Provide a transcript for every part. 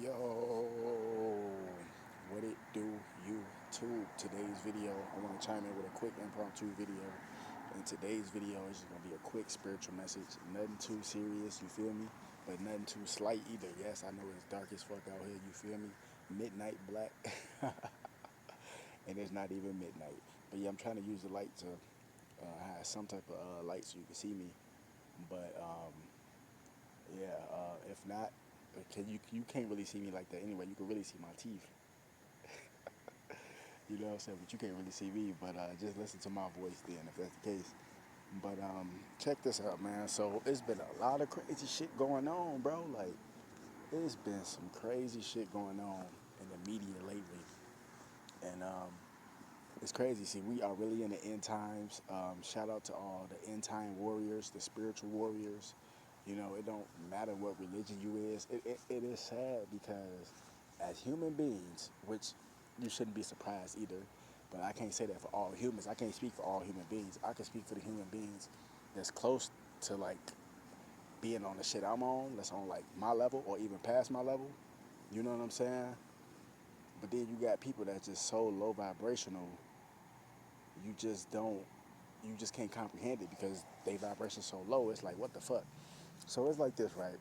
Yo, what it do, YouTube? Today's video, I want to chime in with a quick impromptu video. And today's video is just going to be a quick spiritual message. Nothing too serious, you feel me? But nothing too slight either. Yes, I know it's dark as fuck out here, you feel me? Midnight black. And it's not even midnight. But yeah, I'm trying to use the light to have some type of light so you can see me. But yeah, if not, you can't really see me like that anyway. You can really see my teeth. You know what I'm saying? But you can't really see me. But just listen to my voice then, if that's the case. But check this out, man. So it's been a lot of crazy shit going on, bro. Like it's been some crazy shit going on in the media lately, and it's crazy. See, we are really in the end times. Shout out to all the end time warriors, the spiritual warriors. You know, it don't matter what religion you is. It is sad because as human beings, which you shouldn't be surprised either, but I can't say that for all humans. I can't speak for all human beings. I can speak for the human beings that's close to like being on the shit I'm on, that's on like my level or even past my level. You know what I'm saying? But then you got people that's just so low vibrational, you just don't, you just can't comprehend it because they vibration so low. It's like what the fuck. So it's like this, right?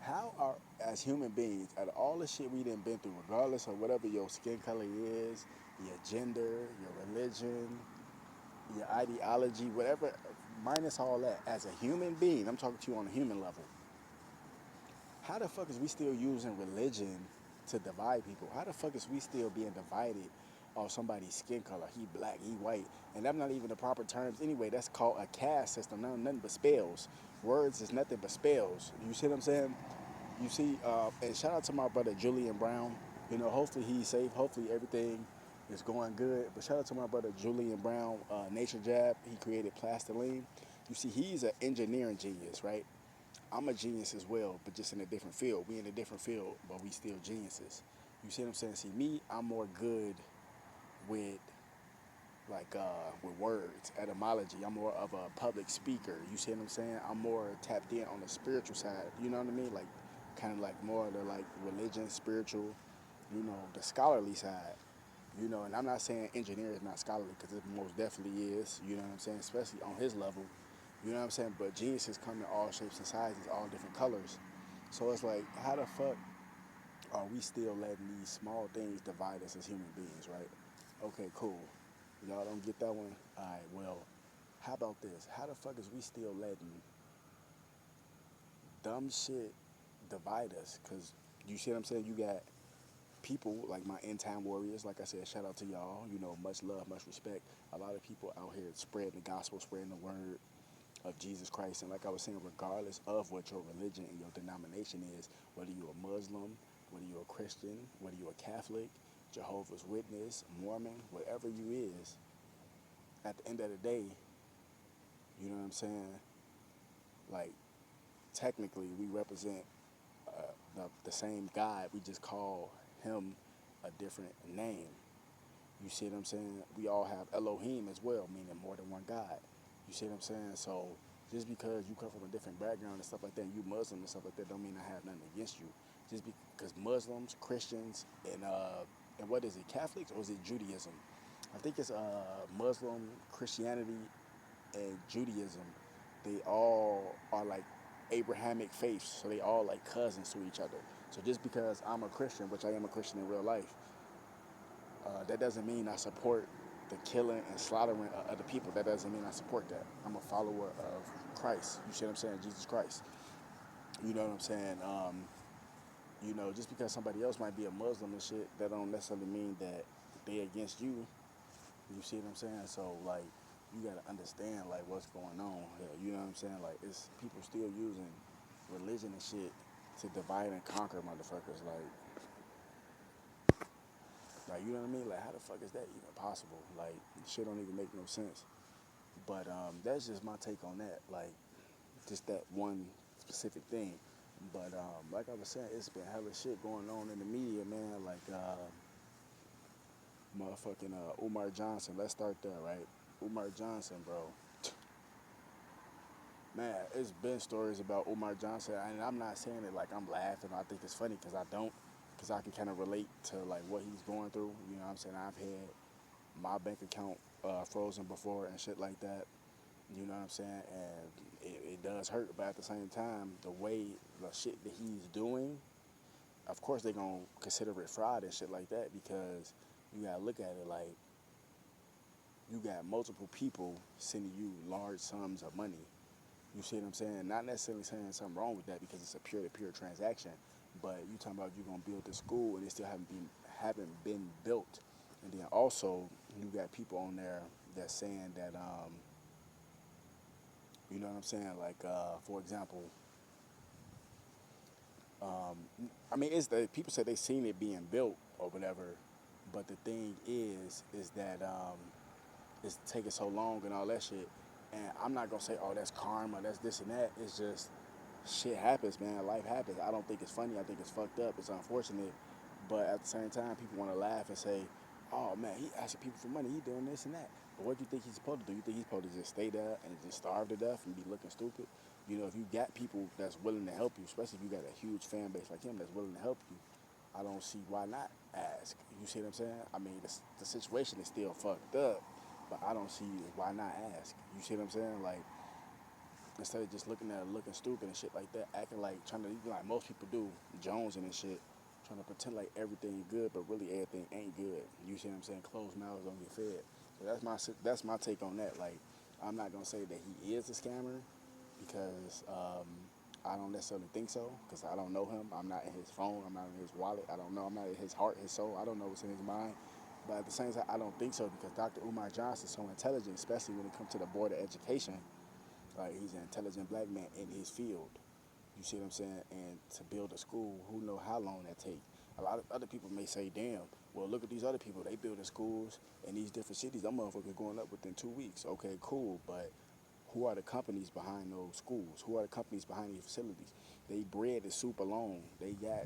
How are, as human beings, out of all the shit we done been through, regardless of whatever your skin color is, your gender, your religion, your ideology, whatever, minus all that, as a human being, I'm talking to you on a human level, how the fuck is we still using religion to divide people? How the fuck is we still being divided off somebody's skin color? He black, he white. And that's not even the proper terms anyway. That's called a caste system. Nothing but spells. Words is nothing but spells. You see what I'm saying? You see, and shout out to my brother Julian Brown. You know, hopefully he's safe. Hopefully everything is going good. But shout out to my brother Julian Brown, Nature Jab. He created plastiline. You see, he's an engineering genius, right? I'm a genius as well, but just in a different field. We in a different field, but we still geniuses. You see what I'm saying? See, me, I'm more good with with words, etymology. I'm more of a public speaker. You see what I'm saying? I'm more tapped in on the spiritual side. You know what I mean? Like, kind of like more of the like religion, spiritual. You know, the scholarly side. You know, and I'm not saying engineer is not scholarly because it most definitely is. You know what I'm saying? Especially on his level. You know what I'm saying? But geniuses come in all shapes and sizes, all different colors. So it's like, how the fuck are we still letting these small things divide us as human beings, right? Okay, cool. Y'all don't get that one? Alright, well, how about this? How the fuck is we still letting dumb shit divide us? Because you see what I'm saying? You got people like my end time warriors, like I said, shout out to y'all. You know, much love, much respect. A lot of people out here spreading the gospel, spreading the word of Jesus Christ. And like I was saying, regardless of what your religion and your denomination is, whether you're a Muslim, whether you're a Christian, whether you're a Catholic, Jehovah's Witness, Mormon, whatever you is, at the end of the day, you know what I'm saying? Like, technically, we represent the same God. We just call him a different name. You see what I'm saying? We all have Elohim as well, meaning more than one God. You see what I'm saying? So just because you come from a different background and stuff like that, and you Muslim and stuff like that, don't mean I have nothing against you. Just because Muslims, Christians, and what is it, Catholics or is it Judaism? I think it's Muslim, Christianity, and Judaism. They all are like Abrahamic faiths, so they all like cousins to each other. So just because I'm a Christian, which I am a Christian in real life, that doesn't mean I support the killing and slaughtering of other people. That doesn't mean I support that. I'm a follower of Christ. You see what I'm saying? Jesus Christ. You know what I'm saying? You know, just because somebody else might be a Muslim and shit, that don't necessarily mean that they against you. You see what I'm saying? So like, you gotta understand like what's going on here. You know what I'm saying? Like, it's people still using religion and shit to divide and conquer motherfuckers. Like, you know what I mean? Like, how the fuck is that even possible? Like, shit don't even make no sense. But that's just my take on that. Like, just that one specific thing. But like I was saying, it's been hella shit going on in the media, man. Like, motherfucking Umar Johnson. Let's start there, right? Umar Johnson, bro. Man, it's been stories about Umar Johnson, and I'm not saying it like I'm laughing. I think it's funny because I don't, because I can kind of relate to like what he's going through. You know what I'm saying? I've had my bank account frozen before and shit like that. You know what I'm saying? And it does hurt, but at the same time, the way the shit that he's doing, of course they're gonna consider it fraud and shit like that because you gotta look at it like you got multiple people sending you large sums of money. You see what I'm saying? Not necessarily saying something wrong with that because it's a pure-to-pure transaction, but you talking about you're gonna build the school and it still haven't been built, and then also you got people on there that's saying that you know what I'm saying? Like for example, um, I mean it's the people say they seen it being built or whatever, but the thing is that it's taking so long and all that shit. And I'm not gonna say, oh, that's karma, that's this and that. It's just shit happens, man. Life happens. I don't think it's funny. I think it's fucked up. It's unfortunate. But at the same time, people want to laugh and say, oh man, he asking people for money. He doing this and that. But what do you think he's supposed to do? You think he's supposed to just stay there and just starve to death and be looking stupid? You know, if you got people that's willing to help you, especially if you got a huge fan base like him that's willing to help you, I don't see why not ask. You see what I'm saying? I mean, the situation is still fucked up, but I don't see why not ask. You see what I'm saying? Like, instead of just looking at it, looking stupid and shit like that, acting like trying to, like most people do, jonesing and shit, trying to pretend like everything good, but really everything ain't good. You see what I'm saying? Closed mouths don't get fed. So that's my take on that. Like, I'm not gonna say that he is a scammer because I don't necessarily think so because I don't know him. I'm not in his phone. I'm not in his wallet. I don't know. I'm not in his heart, his soul. I don't know what's in his mind. But at the same time, I don't think so because Dr. Umar Johnson is so intelligent, especially when it comes to the board of education. Like he's an intelligent black man in his field. You see what I'm saying? And to build a school, who know how long that take? A lot of other people may say, damn, well, look at these other people. They building schools in these different cities. Them motherfuckers going up within 2 weeks. Okay, cool. But who are the companies behind those schools? Who are the companies behind these facilities? They bread the soup alone. They got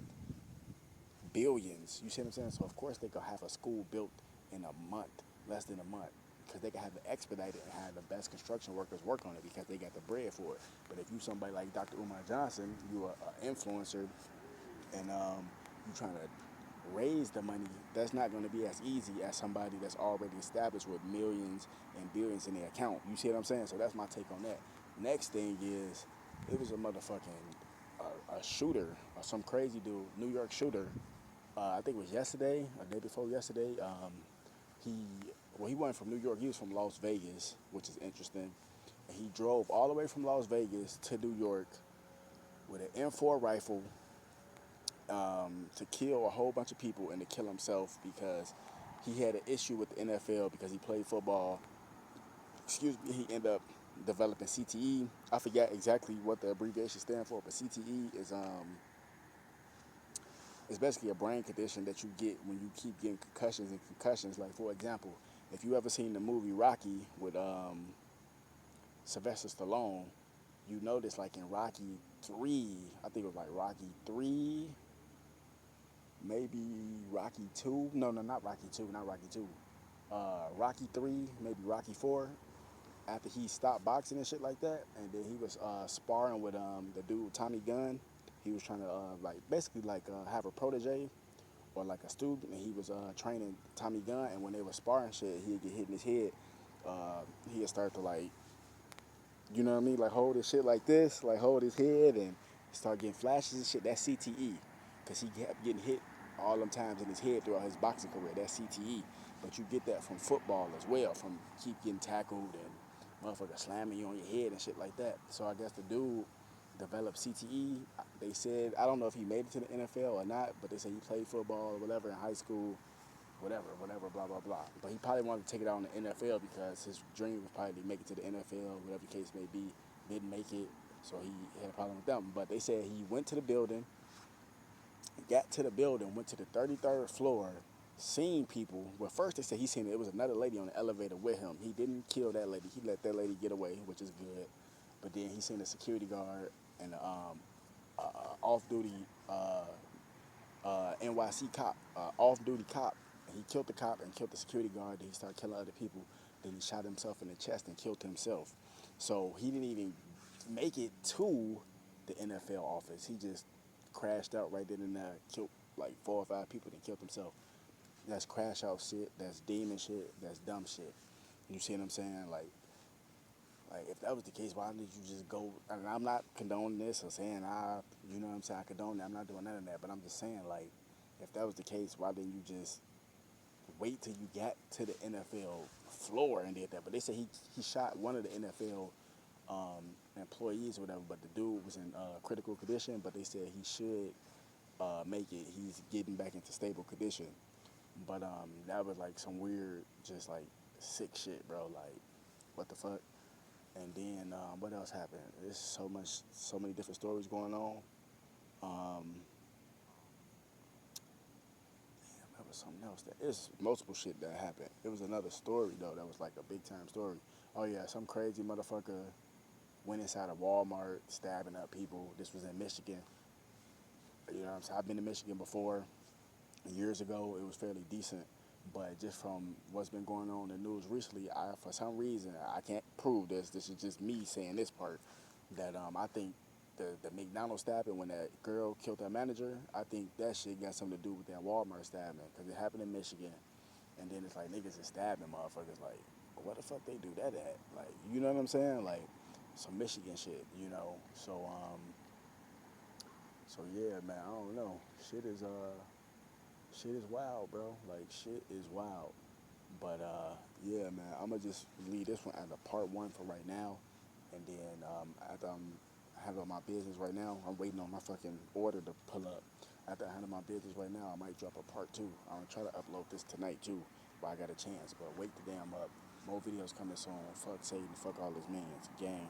billions. You see what I'm saying? So, of course, they could have a school built in a month, less than a month because they can have it expedited and have the best construction workers work on it because they got the bread for it. But if you somebody like Dr. Umar Johnson, you are an influencer, and you trying to raise the money, that's not going to be as easy as somebody that's already established with millions and billions in their account. You see what I'm saying? So that's my take on that. Next thing is, it was a motherfucking a shooter, or some crazy dude, New York shooter. I think it was yesterday, or the day before yesterday. He he wasn't from New York. He was from Las Vegas, which is interesting. And he drove all the way from Las Vegas to New York with an M4 rifle to kill a whole bunch of people and to kill himself because he had an issue with the NFL because he played football. Excuse me. He ended up developing CTE. I forget exactly what the abbreviation stands for, but CTE is it's basically a brain condition that you get when you keep getting concussions and concussions. Like for example, if you ever seen the movie Rocky with Sylvester Stallone, you notice like in Rocky 3, I think it was like Rocky 3, maybe Rocky 2. No, no, not Rocky 2, not Rocky 2. Rocky 3, maybe Rocky 4. After he stopped boxing and shit like that, and then he was sparring with the dude Tommy Gunn. He was trying to like basically like have a protege or like a student, and he was training Tommy Gunn. And when they were sparring shit, he'd get hit in his head. He'd start to like, you know what I mean, like hold his shit like this, like hold his head, and start getting flashes and shit. That's CTE, because he kept getting hit all them times in his head throughout his boxing career. That's CTE. But you get that from football as well, from keep getting tackled and motherfucker slamming you on your head and shit like that. So I guess the dude developed CTE. They said, I don't know if he made it to the NFL or not, but they say he played football or whatever in high school, whatever, blah, blah, blah. But he probably wanted to take it out on the NFL because his dream was probably to make it to the NFL, whatever the case may be. Didn't make it, so he had a problem with them. But they said he went to the building, got to the building, went to the 33rd floor, seen people. Well, first they said he seen it was another lady on the elevator with him. He didn't kill that lady. He let that lady get away, which is good. But then he seen a security guard and off-duty NYC cop, off-duty cop. And he killed the cop and killed the security guard. Then he started killing other people. Then he shot himself in the chest and killed himself. So he didn't even make it to the NFL office. He just crashed out right then and there, killed like 4 or 5 people, then killed himself. That's crash out shit. That's demon shit. That's dumb shit. You see what I'm saying? Like if that was the case, why did you just go? And I'm not condoning this or saying you know what I'm saying, I condone that. I'm not doing none of that. But I'm just saying, like, if that was the case, why didn't you just wait till you got to the NFL floor and did that? But they said he shot one of the NFL employees or whatever. But the dude was in critical condition. But they said he should make it. He's getting back into stable condition. But that was like some weird, just like sick shit, bro. Like, what the fuck? And then what else happened? There's so many different stories going on. Um, Damn, that was something else. It's multiple shit that happened. It was another story though that was like a big time story. Oh yeah, some crazy motherfucker went inside a Walmart stabbing up people. This was in Michigan. You know what I'm saying? I've been to Michigan before. Years ago, it was fairly decent. But just from what's been going on in the news recently, for some reason, I can't prove this. This is just me saying this part. That I think the McDonald's stabbing when that girl killed that manager, I think that shit got something to do with that Walmart stabbing. Because it happened in Michigan. And then it's like niggas is stabbing motherfuckers. Like, what the fuck they do that at? Like, you know what I'm saying? Like, some Michigan shit, you know? So yeah, man, I don't know. Shit is wild, bro. Like, shit is wild. But yeah, man, I'm gonna just leave this one as a part one for right now, and then after I'm handling my business right now, I'm waiting on my fucking order to pull up. After I handle my business right now, I might drop a part two. I'm gonna try to upload this tonight too, while I got a chance. But wait the damn up. More videos coming soon. Fuck Satan. Fuck all his minions. Gang.